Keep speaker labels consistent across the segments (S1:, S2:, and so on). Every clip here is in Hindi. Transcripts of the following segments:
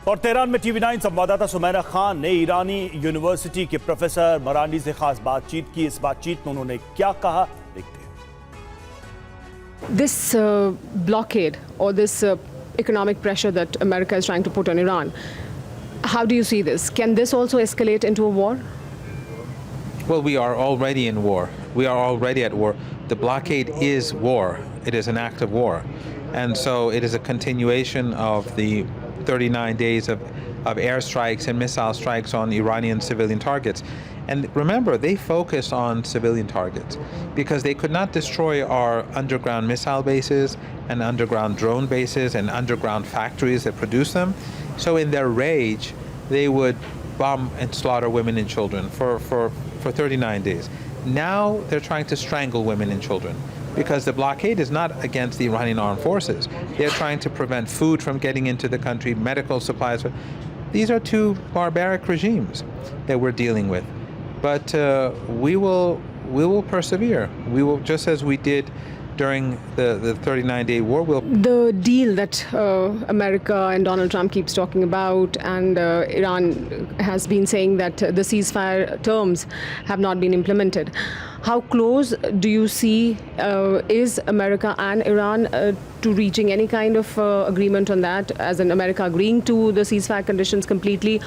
S1: और तेहरान में TV9 संवाददाता सुमैरा खान ने ईरानी यूनिवर्सिटी के प्रोफेसर मरांडी से खास बातचीत की। इस बातचीत में उन्होंने क्या कहा, देखते हैं।
S2: This blockade or this economic pressure that America is trying to put on Iran, how do you see this? Can this also escalate into a war?
S3: Well, we are already in war. We are already at war. The blockade is war. It is an act of war. And so it is a continuation of the 39 days of airstrikes and missile strikes on Iranian civilian targets. And remember, they focused on civilian targets because they could not destroy our underground missile bases and underground drone bases and underground factories that produce them. So in their rage, they would bomb and slaughter women and children for 39 days. Now they're trying to strangle women and children because the blockade is not against the Iranian armed forces. They're trying to prevent food from getting into the country, medical supplies. These are two barbaric regimes that we're dealing with. But we will persevere. We will, just as we did during the 39-day war.
S2: The deal that America and Donald Trump keeps talking about, and Iran has been saying that the ceasefire terms have not been implemented. How close do you see is America and Iran to reaching any kind of agreement on that, as in America agreeing to the ceasefire conditions completely,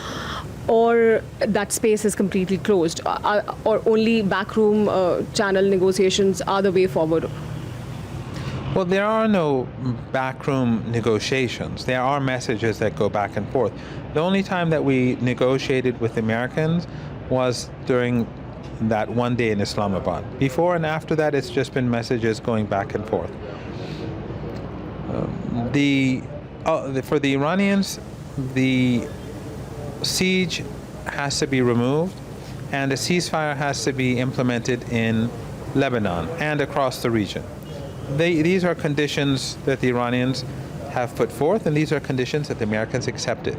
S2: or that space is completely closed, or only backroom channel negotiations are the way forward?
S3: Well, there are no backroom negotiations. There are messages that go back and forth. The only time that we negotiated with Americans was during that one day in Islamabad. Before and after that, it's just been messages going back and forth. For the Iranians, the siege has to be removed and a ceasefire has to be implemented in Lebanon and across the region. These are conditions that the Iranians have put forth, and these are conditions that the Americans accepted.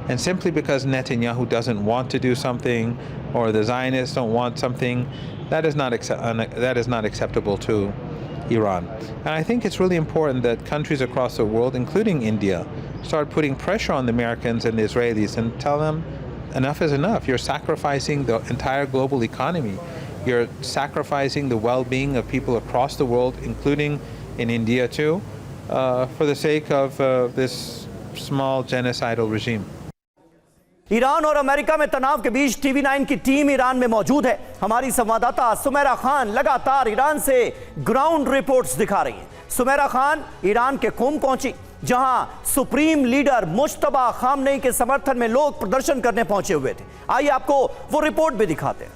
S3: And simply because Netanyahu doesn't want to do something, or the Zionists don't want something, that is not acceptable to Iran. And I think it's really important that countries across the world, including India, start putting pressure on the Americans and the Israelis and tell them enough is enough. You're sacrificing the entire global economy. You're sacrificing the well-being of people across the world, including in India too, for the sake of this small genocidal regime.
S1: Iran और अमेरिका में तनाव के बीच TV9 की टीम ईरान में मौजूद है। हमारी संवाददाता सुमैरा खान लगातार ईरान से ग्राउंड रिपोर्ट्स दिखा रही हैं। सुमैरा खान ईरान के कुम पहुंची, जहां सुप्रीम लीडर मुश्तबा खामनेई के समर्थन में लोग प्रदर्शन करने पहुंचे हुए थे। आइए आपको वो रिपोर्ट भी दिखाते हैं।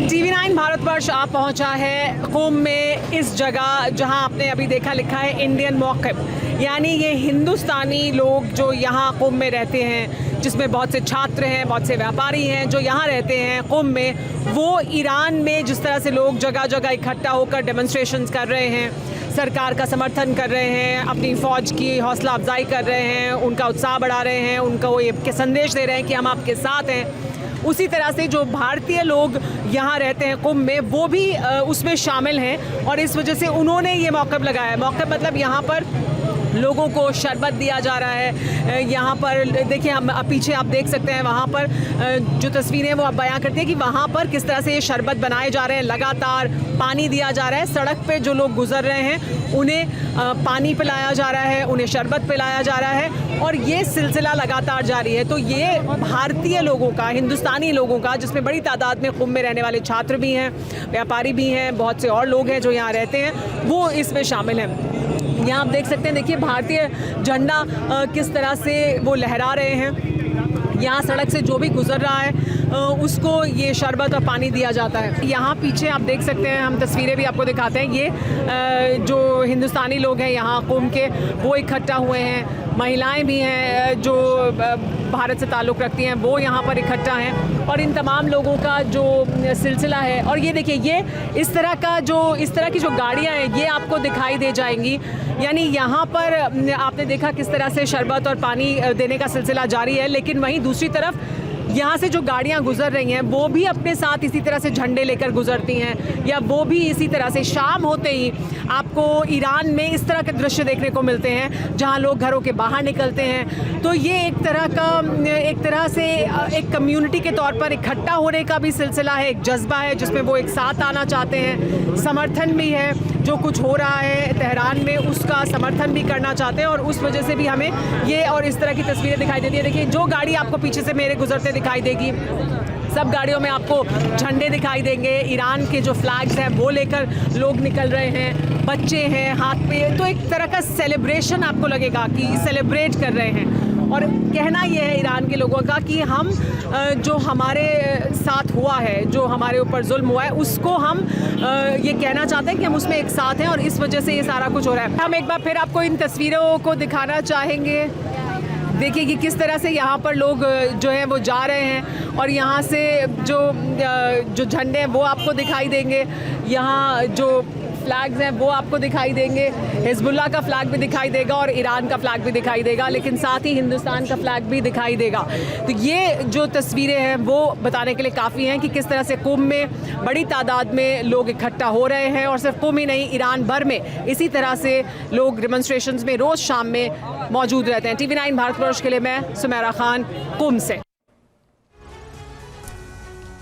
S2: TV9 भारतवर्ष आप पहुंचा है कुम में, इस जगह जहां आपने अभी देखा लिखा है इंडियन मौक़िफ़, यानी ये हिंदुस्तानी लोग जो यहाँ कुम में रहते हैं, जिसमें बहुत से छात्र हैं, बहुत से व्यापारी हैं जो यहाँ रहते हैं कुम में, वो ईरान में जिस तरह से लोग जगह जगह इकट्ठा होकर डेमोन्स्ट्रेशंस कर रहे हैं, सरकार का समर्थन कर रहे हैं, अपनी फ़ौज की हौसला अफजाई कर रहे हैं, उनका उत्साह बढ़ा रहे हैं, उनको ये संदेश दे रहे हैं कि हम आपके साथ हैं। उसी तरह से जो भारतीय लोग यहाँ रहते हैं कुम में, वो भी उसमें शामिल हैं और इस वजह से उन्होंने ये मौक़िफ़ लगाया है। मौक़िफ़ मतलब यहाँ पर लोगों को शरबत दिया जा रहा है। यहाँ पर देखिए, हम पीछे आप देख सकते हैं, वहाँ पर जो तस्वीरें वो बयां करती हैं कि वहाँ पर किस तरह से ये शरबत बनाए जा रहे हैं, लगातार पानी दिया जा रहा है। सड़क पे जो लोग गुजर रहे हैं उन्हें पानी पिलाया जा रहा है, उन्हें शरबत पिलाया जा रहा है और ये सिलसिला लगातार जारी है। तो ये भारतीय लोगों का, हिंदुस्तानी लोगों का, जिसमें बड़ी तादाद में कुम में रहने वाले छात्र भी हैं, व्यापारी भी हैं, बहुत से और लोग हैं जो यहाँ रहते हैं, वो इसमें शामिल हैं। यहाँ आप देख सकते हैं, देखिए भारतीय झंडा किस तरह से वो लहरा रहे हैं। यहाँ सड़क से जो भी गुजर रहा है उसको ये शरबत और पानी दिया जाता है। यहाँ पीछे आप देख सकते हैं, हम तस्वीरें भी आपको दिखाते हैं, ये जो हिंदुस्तानी लोग हैं यहाँ कुम के, वो इकट्ठा हुए हैं। महिलाएं भी हैं जो भारत से ताल्लुक़ रखती हैं, वो यहाँ पर इकट्ठा हैं और इन तमाम लोगों का जो सिलसिला है। और ये देखिए, ये इस तरह की जो गाड़ियाँ हैं ये आपको दिखाई दे जाएंगी। यानी यहाँ पर आपने देखा किस तरह से शरबत और पानी देने का सिलसिला जारी है, लेकिन वहीं दूसरी तरफ यहाँ से जो गाड़ियाँ गुजर रही हैं वो भी अपने साथ इसी तरह से झंडे लेकर गुजरती हैं, या वो भी इसी तरह से शाम होते ही आपको ईरान में इस तरह के दृश्य देखने को मिलते हैं जहाँ लोग घरों के बाहर निकलते हैं। तो ये एक तरह से एक कम्युनिटी के तौर पर इकट्ठा होने का भी सिलसिला है, एक जज्बा है जिसमें वो एक साथ आना चाहते हैं। समर्थन भी है, जो कुछ हो रहा है तेहरान में उसका समर्थन भी करना चाहते हैं, और उस वजह से भी हमें ये और इस तरह की तस्वीरें दिखाई देती है। देखिए, जो गाड़ी आपको पीछे से मेरे गुजरते दिखाई देगी, सब गाड़ियों में आपको झंडे दिखाई देंगे, ईरान के जो फ्लैग्स हैं वो लेकर लोग निकल रहे हैं, बच्चे हैं हाथ पे, तो एक तरह का सेलिब्रेशन आपको लगेगा कि सेलिब्रेट कर रहे हैं। और कहना यह है ईरान के लोगों का कि हम जो हमारे साथ हुआ है, जो हमारे ऊपर जुल्म हुआ है, उसको हम ये कहना चाहते हैं कि हम उसमें एक साथ हैं, और इस वजह से ये सारा कुछ हो रहा है। हम एक बार फिर आपको इन तस्वीरों को दिखाना चाहेंगे। देखिए कि किस तरह से यहाँ पर लोग जो है वो जा रहे हैं, और यहाँ से जो झंडे हैं वो आपको दिखाई देंगे, यहाँ जो फ्लैग्स हैं वो आपको दिखाई देंगे, हिजबुल्लाह का फ्लैग भी दिखाई देगा और ईरान का फ्लैग भी दिखाई देगा, लेकिन साथ ही हिंदुस्तान का फ्लैग भी दिखाई देगा। तो ये जो तस्वीरें हैं वो बताने के लिए काफ़ी हैं कि किस तरह से कुंभ में बड़ी तादाद में लोग इकट्ठा हो रहे हैं, और सिर्फ कुंभ ही नहीं, ईरान भर में इसी तरह से लोग डेमोन्स्ट्रेशंस में रोज़ शाम में मौजूद रहते हैं। TV9 भारतवर्ष के लिए मैं सुमेरा खान, कुंभ से।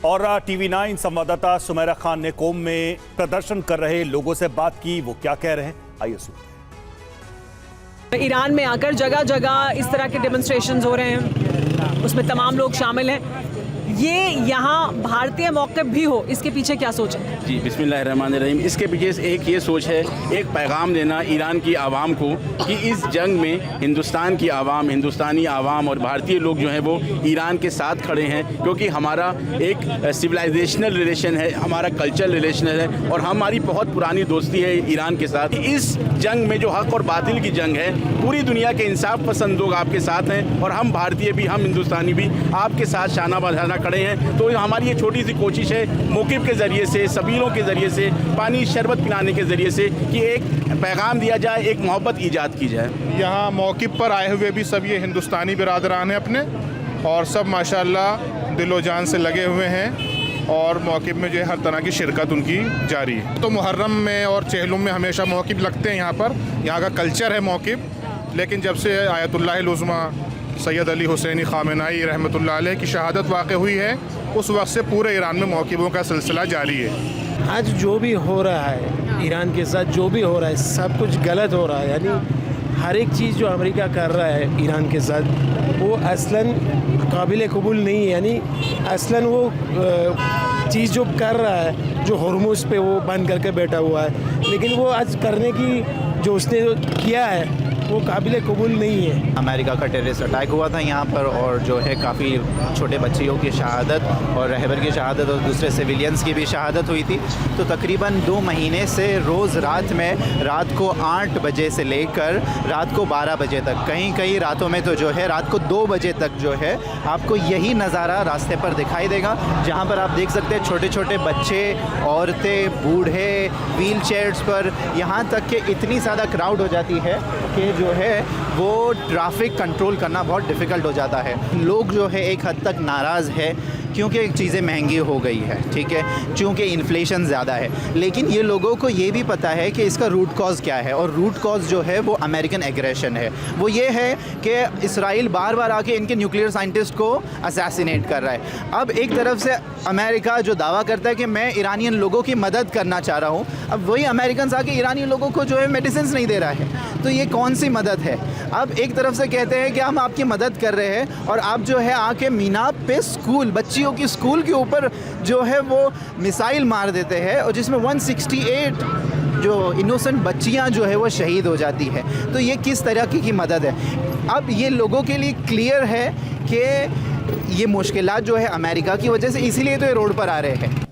S1: और TV9 संवाददाता सुमेरा खान ने कुंभ में प्रदर्शन कर रहे लोगों से बात की, वो क्या कह रहे हैं आइए सुनते हैं।
S2: ईरान में आकर जगह जगह इस तरह के डेमोन्स्ट्रेशंस हो रहे हैं, उसमें तमाम लोग शामिल हैं। ये यहाँ भारतीय मौक़िफ़ भी हो, इसके पीछे क्या सोच है?
S4: जी बिस्मिल्लाहिर्रहमानिर्रहीम। इसके पीछे एक ये सोच है, एक पैगाम देना ईरान की आवाम को कि इस जंग में हिंदुस्तान की आवाम, हिंदुस्तानी आवाम और भारतीय लोग जो हैं वो ईरान के साथ खड़े हैं, क्योंकि हमारा एक सिविलाइजेशनल रिलेशन है, हमारा कल्चरल रिलेशन है, और हमारी बहुत पुरानी दोस्ती है ईरान के साथ। इस जंग में जो हक़ और बातिल की जंग है, पूरी दुनिया के इंसाफ पसंद लोग आपके साथ हैं, और हम भारतीय भी, हम हिंदुस्तानी भी आपके साथ शाना बजाना खड़े हैं। तो हमारी ये छोटी सी कोशिश है मौक़िफ़ के ज़रिए से, सबीलों के ज़रिए से, पानी शरबत पिलाने के ज़रिए से, कि एक पैगाम दिया जाए, एक मोहब्बत ईजाद की जाए।
S5: यहाँ मौक़िफ़ पर आए हुए भी सब ये हिंदुस्तानी बिरादरान हैं अपने, और सब माशाल्लाह दिलो जान से लगे हुए हैं, और मौक़िफ़ में जो है हर तरह की शिरकत उनकी जारी है। तो मुहर्रम में और चहलुम में हमेशा मौक़िफ़ लगते हैं यहाँ पर, यहाँ का कल्चर है मौक़िफ़। लेकिन जब से आयतुल्लाह उज़्मा सैयद अली हुसैनी ख़ामेनाई रहमतुल्लाह अलैह की शहादत वाक़ हुई है, उस वक्त से पूरे ईरान में मौक़िफ़ों का सिलसिला जारी है।
S6: आज जो भी हो रहा है ईरान के साथ, जो भी हो रहा है, सब कुछ गलत हो रहा है। यानी हर एक चीज़ जो अमेरिका कर रहा है ईरान के साथ, वो असलन काबिल कबूल नहीं है। यानी असलन वो चीज़ जो कर रहा है, जो हरमुज़ पे वो बंद करके बैठा हुआ है, लेकिन वो आज करने की जो उसने किया है वो काबिल कबूल नहीं है।
S7: अमेरिका का टेररिस्ट अटैक हुआ था यहाँ पर, और जो है काफ़ी छोटे बच्चियों की शहादत और रहबर की शहादत और दूसरे सिविलियंस की भी शहादत हुई थी। तो तकरीबन 2 महीने से रोज़ रात में, रात को 8 बजे से लेकर रात को 12 बजे तक, कई रातों में तो जो है रात को 2 बजे तक जो है आपको यही नज़ारा रास्ते पर दिखाई देगा, जहाँ पर आप देख सकते हैं छोटे छोटे बच्चे, औरतें, बूढ़े व्हील चेयर्स पर, यहाँ तक कि इतनी ज़्यादा क्राउड हो जाती है कि जो है वो ट्रैफिक कंट्रोल करना बहुत डिफ़िकल्ट हो जाता है। लोग जो है एक हद तक नाराज़ है क्योंकि चीज़ें महंगी हो गई है, ठीक है, क्योंकि इन्फ्लेशन ज़्यादा है। लेकिन ये लोगों को ये भी पता है कि इसका रूट कॉज क्या है, और रूट कॉज जो है वो अमेरिकन एग्रेशन है। वो ये है कि इसराइल बार बार आके इनके न्यूक्लियर साइंटिस्ट को असैसिनेट कर रहा है। अब एक तरफ से अमेरिका जो दावा करता है कि मैं ईरानियन लोगों की मदद करना चाह रहा हूँ, अब वही अमेरिकन आके ईरानी लोगों को जो है मेडिसिन नहीं दे रहा है। तो ये कौन सी मदद है? अब एक तरफ से कहते हैं कि हम आपकी मदद कर रहे हैं, और आप जो है आके मीनाब पे स्कूल, बच्चियों की स्कूल के ऊपर जो है वो मिसाइल मार देते हैं, और जिसमें 168 जो इनोसेंट बच्चियां जो है वो शहीद हो जाती है। तो ये किस तरह की मदद है? अब ये लोगों के लिए क्लियर है कि ये मुश्किलात जो है अमेरिका की वजह से, इसीलिए तो ये रोड पर आ रहे हैं।